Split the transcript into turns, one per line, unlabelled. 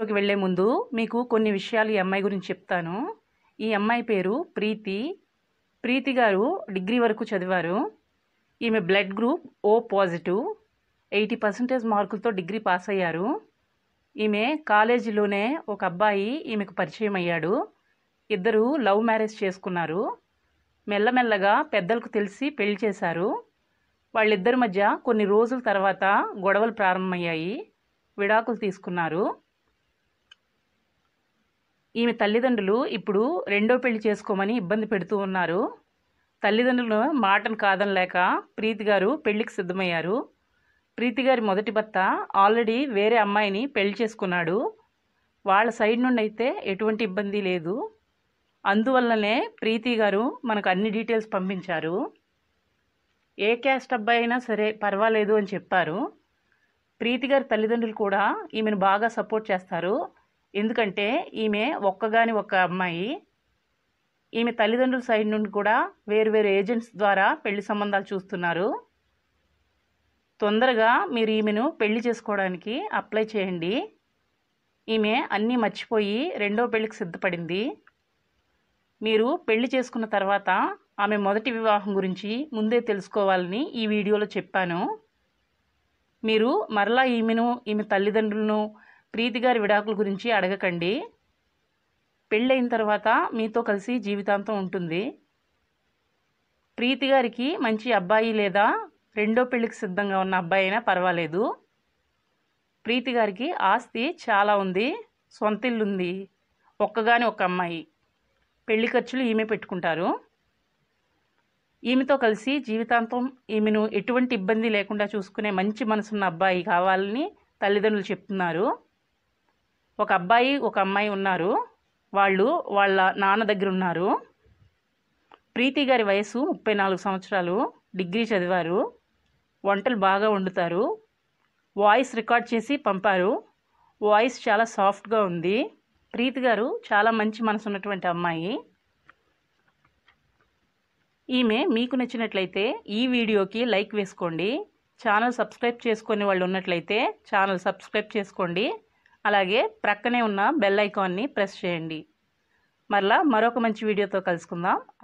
లోకి వెళ్ళే ముందు మీకు కొన్ని విషయాలు ఈ అమ్మాయి గురించి చెప్తాను. ఈ అమ్మాయి పేరు ప్రీతి. ప్రీతి గారు డిగ్రీ వరకు చదివారు. ఈమె బ్లడ్ గ్రూప్ O పాజిటివ్. 80% మార్కులతో డిగ్రీ పాస్ అయ్యారు. ఈమె కాలేజీలోనే ఒక అబ్బాయి ఈమెకు పరిచయం అయ్యాడు. ఇద్దరు లవ్ మ్యారేజ్ చేసుకున్నారు. మెల్లమెల్లగా పెద్దలకు తెలిసి పెళ్లి చేశారు. వాళ్ళిద్దరి మధ్య కొన్ని రోజుల తర్వాత గొడవలు ప్రారంభమయ్యాయి. విడాకులు తీసుకున్నారు. ఈమె తల్లిదండ్రులు ఇప్పుడు రెండో పెళ్లి చేసుకోమని ఇబ్బంది పెడుతూ ఉన్నారు. తల్లిదండ్రుల మాటను కాదనలేక ప్రీతి గారు పెళ్లికి సిద్ధమయ్యారు. ప్రీతి గారి మొదటి భర్త ఆల్రెడీ వేరే అమ్మాయిని పెళ్లి చేసుకున్నాడు. వాళ్ళ సైడ్ నుండి అయితే ఎటువంటి ఇబ్బంది లేదు. అందువల్లనే ప్రీతి గారు మనకు అన్ని డీటెయిల్స్ పంపించారు. ఏ క్యాస్ట్ అబ్బాయి అయినా సరే పర్వాలేదు అని చెప్పారు. ప్రీతి గారి తల్లిదండ్రులు కూడా ఈమెను బాగా సపోర్ట్ చేస్తారు. ఎందుకంటే ఈమె ఒక్క అమ్మాయి. ఈమె తల్లిదండ్రుల సైడ్ నుండి కూడా వేరు ఏజెంట్స్ ద్వారా పెళ్లి సంబంధాలు చూస్తున్నారు. తొందరగా మీరు ఈమెను పెళ్లి చేసుకోవడానికి అప్లై చేయండి. ఈమె అన్నీ మర్చిపోయి రెండో పెళ్లికి సిద్ధపడింది. మీరు పెళ్లి చేసుకున్న తర్వాత ఆమె మొదటి వివాహం గురించి ముందే తెలుసుకోవాలని ఈ వీడియోలో చెప్పాను. మీరు మరలా ఈమె తల్లిదండ్రులను ప్రీతి గారి విడాకుల గురించి అడగకండి. పెళ్ళైన తర్వాత మీతో కలిసి జీవితాంతం ఉంటుంది. ప్రీతి గారికి మంచి అబ్బాయి లేదా రెండో పెళ్లికి సిద్ధంగా ఉన్న అబ్బాయి అయినా పర్వాలేదు. ప్రీతి గారికి ఆస్తి చాలా ఉంది. సొంత ఇల్లు ఉంది. ఒక్క అమ్మాయి. పెళ్లి ఖర్చులు ఈమె పెట్టుకుంటారు. ఈమెతో కలిసి జీవితాంతం ఈమెను ఎటువంటి ఇబ్బంది లేకుండా చూసుకునే మంచి మనసున్న అబ్బాయి కావాలని తల్లిదండ్రులు చెప్తున్నారు. ఒక అబ్బాయి ఒక అమ్మాయి ఉన్నారు. వాళ్ళు వాళ్ళ నాన్న దగ్గర ఉన్నారు. ప్రీతి గారి వయసు 34 సంవత్సరాలు. డిగ్రీ చదివారు. వంటలు బాగా వండుతారు. వాయిస్ రికార్డ్ చేసి పంపారు. వాయిస్ చాలా సాఫ్ట్గా ఉంది. ప్రీతి గారు చాలా మంచి మనసు ఉన్నటువంటి అమ్మాయి. ఈమె మీకు నచ్చినట్లయితే ఈ వీడియోకి లైక్ వేసుకోండి. ఛానల్ సబ్స్క్రైబ్ చేసుకునే వాళ్ళు ఉన్నట్లయితే ఛానల్ సబ్స్క్రైబ్ చేసుకోండి. అలాగే ప్రక్కనే ఉన్న బెల్ ఐకాన్ని ప్రెస్ చేయండి. మరలా మరొక మంచి వీడియోతో కలుసుకుందాం.